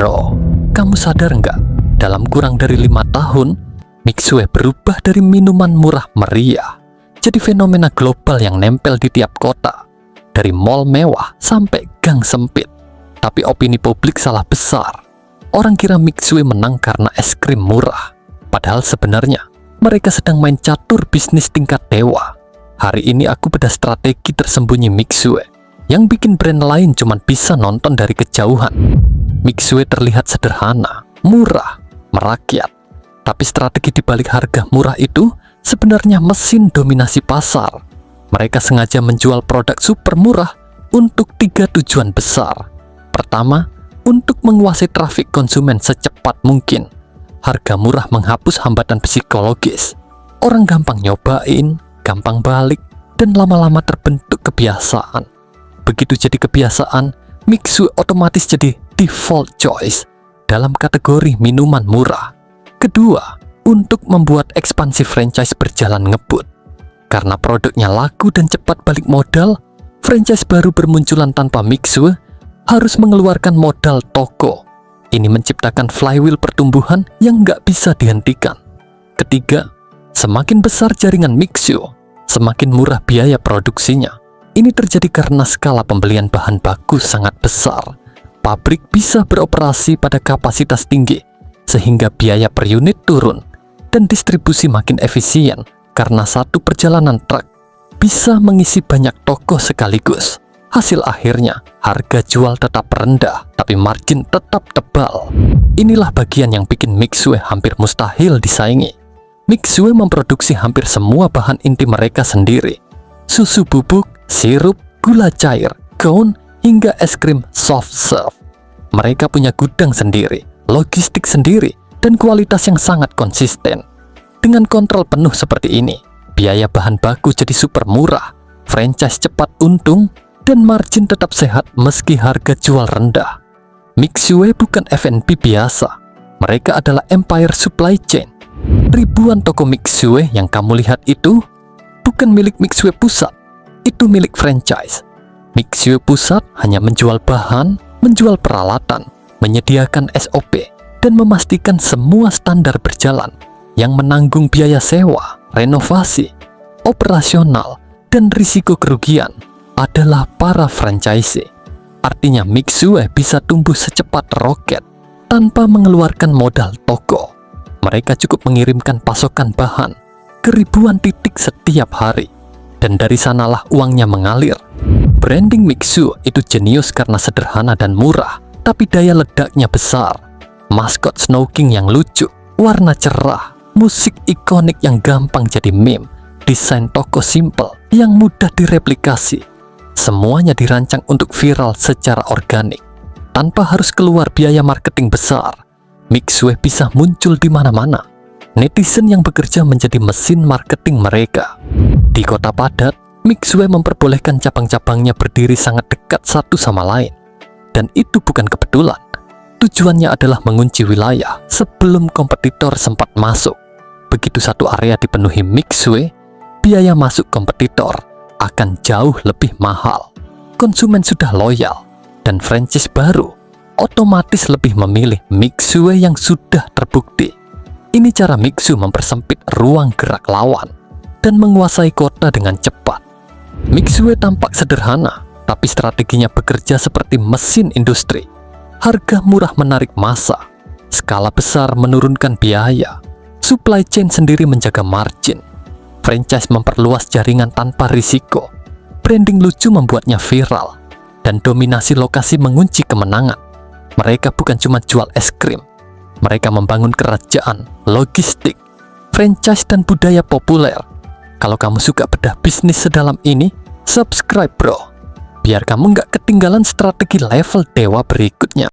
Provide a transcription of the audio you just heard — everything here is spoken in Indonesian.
Bro, kamu sadar nggak? Dalam kurang dari 5 tahun, Mixue berubah dari minuman murah meriah jadi fenomena global yang nempel di tiap kota, dari mall mewah sampai gang sempit. Tapi opini publik salah besar. Orang kira Mixue menang karena es krim murah, padahal sebenarnya mereka sedang main catur bisnis tingkat dewa. Hari ini aku bedah strategi tersembunyi Mixue yang bikin brand lain cuman bisa nonton dari kejauhan. Mixue terlihat sederhana, murah, merakyat, tapi strategi dibalik harga murah itu sebenarnya mesin dominasi pasar. Mereka sengaja menjual produk super murah untuk 3 tujuan besar. Pertama, untuk menguasai trafik konsumen secepat mungkin. Harga murah menghapus hambatan psikologis. Orang gampang nyobain, gampang balik, dan lama-lama terbentuk kebiasaan. Begitu jadi kebiasaan, Mixue otomatis jadi default choice dalam kategori minuman murah. Kedua, untuk membuat ekspansi franchise berjalan ngebut. Karena produknya laku dan cepat balik modal, franchise baru bermunculan tanpa Mixue harus mengeluarkan modal toko. Ini menciptakan flywheel pertumbuhan yang nggak bisa dihentikan. Ketiga, semakin besar jaringan Mixue, semakin murah biaya produksinya. Ini terjadi karena skala pembelian bahan baku sangat besar. Pabrik bisa beroperasi pada kapasitas tinggi, sehingga biaya per unit turun, dan distribusi makin efisien karena satu perjalanan truk bisa mengisi banyak toko sekaligus. Hasil akhirnya, harga jual tetap rendah, tapi margin tetap tebal. Inilah bagian yang bikin Mixue hampir mustahil disaingi. Mixue memproduksi hampir semua bahan inti mereka sendiri. Susu bubuk, sirup, gula cair, cone, hingga es krim soft serve. Mereka punya gudang sendiri, logistik sendiri, dan kualitas yang sangat konsisten. Dengan kontrol penuh seperti ini, biaya bahan baku jadi super murah, franchise cepat untung, dan margin tetap sehat meski harga jual rendah. Mixue bukan F&B biasa, mereka adalah empire supply chain. Ribuan toko Mixue yang kamu lihat itu bukan milik Mixue pusat, itu milik franchise. Mixue pusat hanya menjual bahan, menjual peralatan, menyediakan SOP, dan memastikan semua standar berjalan. Yang menanggung biaya sewa, renovasi, operasional, dan risiko kerugian adalah para franchisee. Artinya Mixue bisa tumbuh secepat roket tanpa mengeluarkan modal toko. Mereka cukup mengirimkan pasokan bahan ke ribuan titik setiap hari, dan dari sanalah uangnya mengalir. Branding Mixue itu jenius karena sederhana dan murah, tapi daya ledaknya besar. Maskot Snow King yang lucu, warna cerah, musik ikonik yang gampang jadi meme, desain toko simple yang mudah direplikasi. Semuanya dirancang untuk viral secara organik, tanpa harus keluar biaya marketing besar. Mixue bisa muncul di mana-mana. Netizen yang bekerja menjadi mesin marketing mereka. Di kota padat, Mixue memperbolehkan cabang-cabangnya berdiri sangat dekat satu sama lain. Dan itu bukan kebetulan. Tujuannya adalah mengunci wilayah sebelum kompetitor sempat masuk. Begitu satu area dipenuhi Mixue, biaya masuk kompetitor akan jauh lebih mahal. Konsumen sudah loyal, dan franchise baru otomatis lebih memilih Mixue yang sudah terbukti. Ini cara Mixue mempersempit ruang gerak lawan dan menguasai kota dengan cepat. Mixue tampak sederhana, tapi strateginya bekerja seperti mesin industri. Harga murah menarik massa, skala besar menurunkan biaya, supply chain sendiri menjaga margin, franchise memperluas jaringan tanpa risiko, branding lucu membuatnya viral, dan dominasi lokasi mengunci kemenangan. Mereka bukan cuma jual es krim, mereka membangun kerajaan, logistik, franchise, dan budaya populer. Kalau kamu suka bedah bisnis sedalam ini, subscribe bro, biar kamu nggak ketinggalan strategi level dewa berikutnya.